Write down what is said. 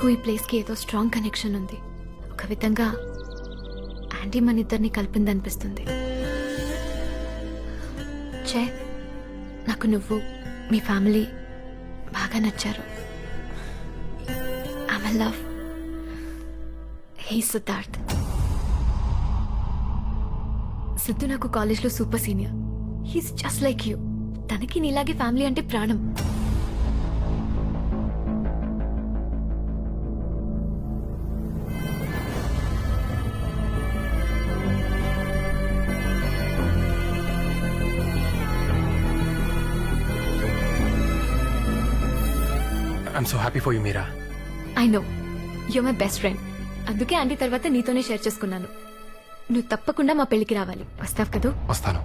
నాకు ఈ ప్లేస్కి ఏదో స్ట్రాంగ్ కనెక్షన్ ఉంది. ఒక విధంగా ఆంటీ మన ఇద్దరిని కలిపిందనిపిస్తుంది. చే, నాకు నువ్వు మీ ఫ్యామిలీ బాగా నచ్చారు. I love he Siddharth. Siddhu నాకు కాలేజ్లో super senior. He's just like you. తనకి నీలాగే ఫ్యామిలీ అంటే ప్రాణం. I'm so happy for you Meera. I know you my best friend. అందుకే ఆంటీ తర్వాత నీతోనే షేర్ చేసుకున్నాను. నువ్వు తప్పకుండా మా పెళ్లికి రావాలి. వస్తావు కదూ? వస్తాను.